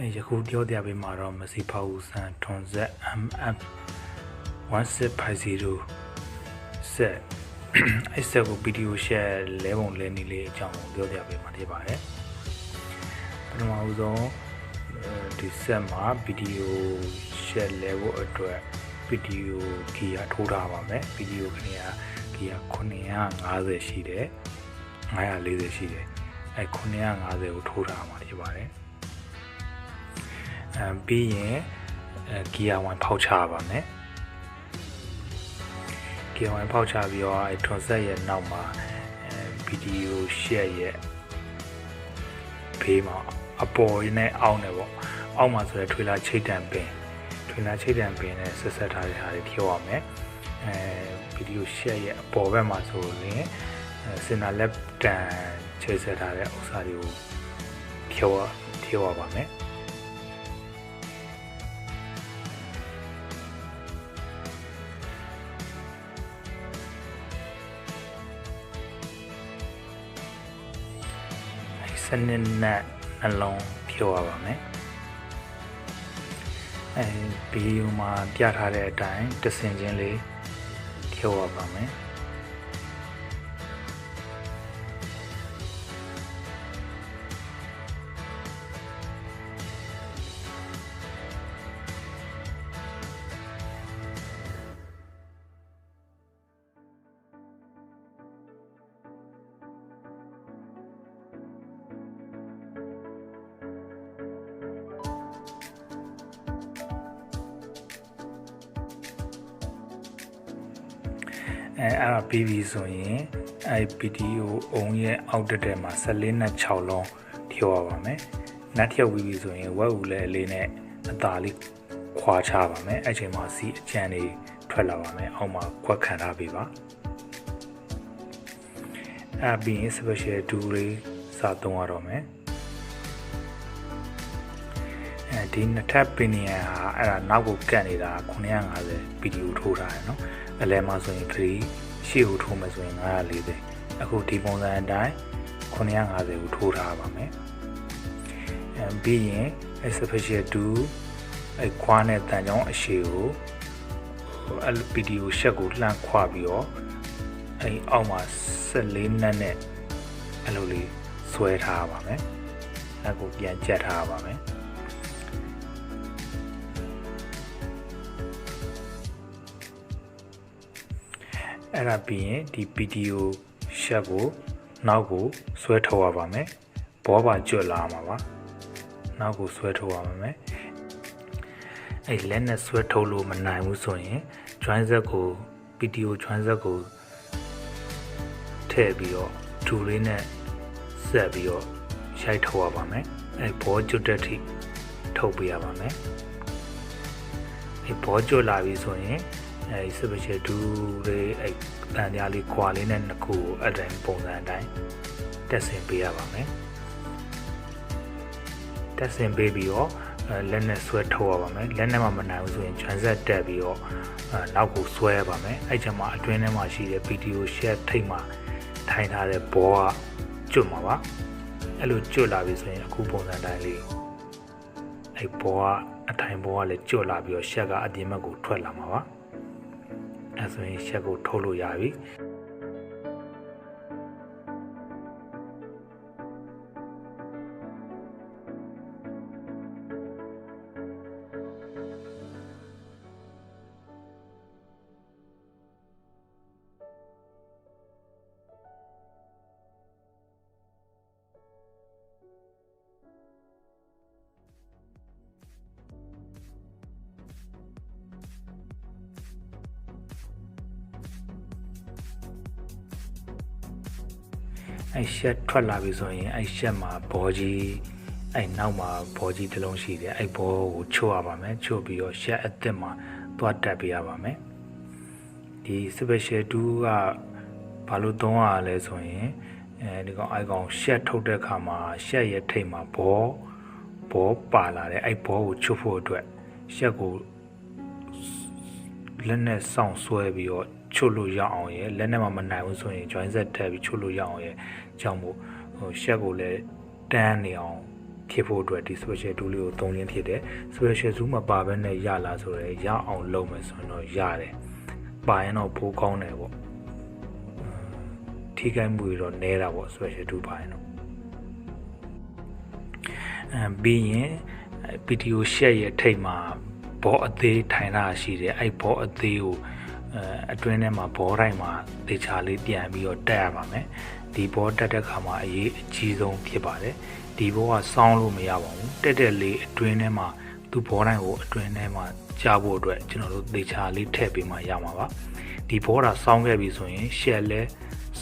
ယခုပြောပြပေးမှာတော့ massey ferguson ထွန်ဆက် MF1650 ဆက်အဲ့ဆက်ကို PTO ရှက်လဲပုံလဲနည်းလေးအကြောင်းကိုပြောပြပေးမှာဖြစ်ပါတယ်ပထမဦးဆုံးဒီဆက်မှာ PTO ရှက်လဲဖို့အတွက် PTO ဂီယာထိုးထားပါမယ် PTO ခဏဂီယာ950ရှိတယ်940ရှိတယ်အဲ950ကိုထိုးထားမှာဖြစ်ပါတယ်ပြီးရင်ဂီယာ1ဖောက်ချပါမယ်ဂီယာ1ဖောက်ချပြီးတော့အဲထွန်ဆက်ရဲ့နောက်မှာPTO ရှက်ရဲ့ဘေးမှာအပေါ်ရင်းနဲ့အောက်နဲ့ပေါ့အောက်မှာဆိုရဲထွေလာချိတ်တံပင်နဲ့ဆက်ဆက်ထားတဲ့ဟာတွေဖြောရမယ်PTO ရှက်ရဲ့အပေါ်ဘက်မှာဆိုရင်စင်နာလက်တန်ချိတ်ဆက်ထားတဲ့ဥစ္စာတွေကိုဖြောရပါမယ်စနစ်နဲ့နှလုံးဖြောရပါမယ်ဗီဒီယိုမှာပြထားတဲ့အတိုင်းတဆင်ချင်းလေးဖြောရပါမယ်အဲ့ဒါပြီးပြီဆိုရင်အဲ့ PTO အုံရဲ့အောက်တက်ထဲမှာ14နဲ့6လုံးဖြောရပါမယ်နတ်ဖြုတ်ပြီးပြီဆိုရင်ဝက်ဦးလဲအလေးနဲ့အသာလေးခွာချပါမယ်အဲ့ချိန်မှာစီအကျန်တွေထွက်လာပါမယ်အောက်မှာခွက်ခံထားပေးပါအဲ့ပြီးရင် special tool လေးစသုံးရတော့မယ်ဒီနှစ်ထပ်ပင်နေရဟာအဲ့ဒါနောက်ကိုကတ်နေတာ950 PTO ထိုးထားတယ်နော်အလဲမှာဆိုရင်3ရှေ့ကိုထိုးမယ်ဆိုရင်940အခုဒီပုံစံအတိုင်း950ကိုထိုးထားပါမယ်ပြီးရင် special tool အဲ့ခွားနဲ့တန်ကြောင်းအရှည်ကိုPTO ရှက်ကိုလှမ်းခွာပြီးတော့အဲ့အောက်မှာ14နက်နဲ့အဲ့လိုလေးဆွဲထားပါမယ်အဲ့ကိုပြန်ကြက်ထားပါမယ်အဲ့ဒါပြီးရင်ဒီ PTO ရှက်ကိုနောက်ကိုဆွဲထုတ်ရပါမယ်ဘောပါကျွတ်လာမှာပါနောက်ကိုဆွဲထုတ်ရပါမယ်အဲ့လက်နဲ့ဆွဲထုတ်လို့မနိုင်ဘူးဆိုရင် join set ကို PTO join set ကိုထည့်ပြီးတော့ဒူလေးနဲ့ဆက်ပြီးတော့ရိုက်ထုတ်ရပါမယ်အဲ့ဘောကျွတ်တဲ့ထိထုတ်ပေးရပါမယ်အဲ့ဘောကျွတ်လာပြီဆိုရင်အဲ့ special tool လေးအဲ့တန်ကြားလေးခွာလေးနဲ့နှစ်ခုကိုအဲ့တိုင်းပုံစံအတိုင်းတက်ဆင်ပေးရပါမယ်တက်ဆင်ပေးပြီးတော့လက်နဲ့ဆွဲထုတ်ရပါမယ်လက်နဲ့မှမနိုင်ဘူးဆိုရင် transit တက်ပြီးတော့နောက်ကိုဆွဲရပါမယ်အဲ့ချက်မှာအတွင်းထဲမှာရှိတဲ့ PTO shell ထိပ်မှာထိုင်ထားတဲ့ဘောကကျွတ်မှာပါအဲ့လိုကျွတ်လာပြီဆိုရင်အခုပုံစံတိုင်းလေးအဲ့ဘောကအထိုင်ဘောကလည်းကျွတ်လာပြီးတော့ shell ကအပြင်ဘက်ကိုထွက်လာမှာပါအဲဆိုရင်ရှက်ကိုထုတ်လို့ရပြီအဲ့ရှက်ထွက်လာပြီဆိုရင်အဲ့ရှက်မှာဘောကြီးအဲ့နောက်မှာဘောကြီးတစ်လုံးရှိတယ်အဲ့ဘောကိုချို့ရပါမယ်ချို့ပြီးတော့ရှက်အစ်စ်မှာသွားတက်ပေးရပါမယ်ဒီ special tool ကဘာလို့သုံးရလဲဆိုရင်ဒီကောင်အဲ့ကောင်ရှက်ထုတ်တဲ့အခါမှာရှက်ရဲ့ထိပ်မှာဘောပါလာတယ်အဲ့ဘောကိုချို့ဖို့အတွက်ရှက်ကိုလက်နဲ့စောင့်ဆွဲပြီးတော့ချို့လို့ရအောင်ရယ်လက်နဲ့မှမနိုင်ဘူးဆိုရင် join set ထည့်ပြီးချို့လို့ရအောင်ရယ်ကြောင့်မို့ရှက်ကိုလည်းတန်းနေအောင် ဖြစ်ဖို့အတွက်ဒီ special tool လေးကိုသုံးရင်းဖြစ်တယ် special tool မပါဘဲနဲ့ရလာဆိုတော့ရအောင်လုပ်မယ်ဆိုရင်တော့ရတယ်ပါရင်တော့ပိုးကောင်းတယ်ပေါ့ထိခိုက်မှုတွေတော့နည်းတာပေါ့ special tool ပါရင်တော့ပြီးရင် PTO ရှက်ရဲ့ထိတ်မှာဘောအသေးထိုင်တာရှိတယ်အဲ့ဘောအသေးကိုအတွင်းထဲမှာဘောတိုင်းမှာတေချာလေးပြန်ပြီးတော့တက်ရပါမယ်ဒီဘောတက်တဲ့ခါမှာအရေးအကြီးဆုံးဖြစ်ပါတယ်ဒီဘောကစောင်းလို့မရပါဘူးတက်တက်လေးအတွင်းထဲမှာသူ့ဘောတိုင်းကိုအတွင်းထဲမှာကြားဖို့အတွက်ကျွန်တော်တို့တေချာလေးထည့်ပေးမှရမှာပါဒီဘောတာစောင်းခဲ့ပြီဆိုရင်ရှက်လဲ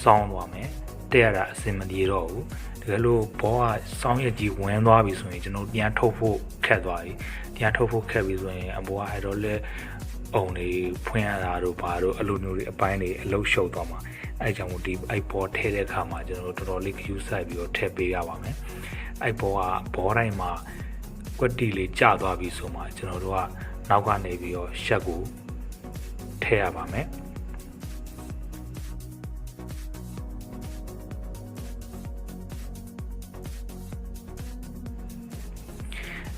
စောင်းသွားမယ်တက်ရတာအဆင်မပြေတော့ဘူးတကယ်လို့ဘောကစောင်းရကြီးဝန်းသွားပြီဆိုရင်ကျွန်တော်ပြန်ထုတ်ဖို့ခက်သွားပြီပြန်ထုတ်ဖို့ခက်ပြီဆိုရင်အဘောကအဲ့တော့လဲအုံတွေဖွင့်ရတာတို့ဘာတို့အလိုမျိုးတွေအပိုင်းတွေအလုရှုပ်သွားမှာအဲ့ကြောင့်ဒီအဲ့ဘောထဲတဲ့အခါမှာကျွန်တော်တို့တော်တော်လေး queue ဆိုင်ပြီးတော့ထည့်ပေးရပါမယ်အဲ့ဘောကဘောတိုင်းမှာကွက်တီလေးကျသွားပြီဆိုမှကျွန်တော်တို့ကနောက်ကနေပြီးတော့ရှက်ကိုထည့်ရပါမယ်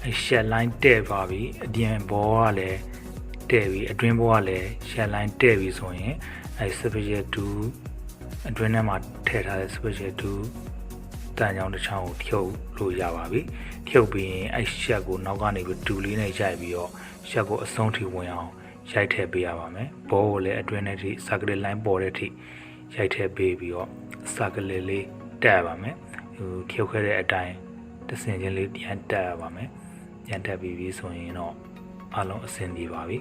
အဲ့ရှက်လိုင်းတဲ့ပါပြီအပြင်ဘောကလည်းတဲ့ပြီအတွင်းဘောကလည်းရှက်လိုင်းတဲ့ပြီဆိုရင်အဲ့ special tool အတွင်းထဲမှာထည့်ထားတဲ့ special tool တန်ကြောင်တစ်ချောင်းကိုဖြုတ်လို့ရပါပြီဖြုတ်ပြီးရင်အဲ့ရှက်ကိုနောက်ကနေပြီးတူလေးနဲ့ရိုက်ပြီးတော့ရှက်ကိုအဆုံးထိဝင်အောင်ရိုက်ထည့်ပေးရပါမယ်ဘောကိုလည်းအတွင်းထဲထိ circle line ပေါ်တဲ့အထိရိုက်ထည့်ပေးပြီးတော့ circle လေးတက်ရပါမယ်ဖြုတ်ခဲ့တဲ့အတိုင်းတဆင်ချင်းလေးပြန်တက်ရပါမယ်ပြန်တက်ပြီးပြီဆိုရင်တော့အားလုံးအဆင်ပြေပါပြီ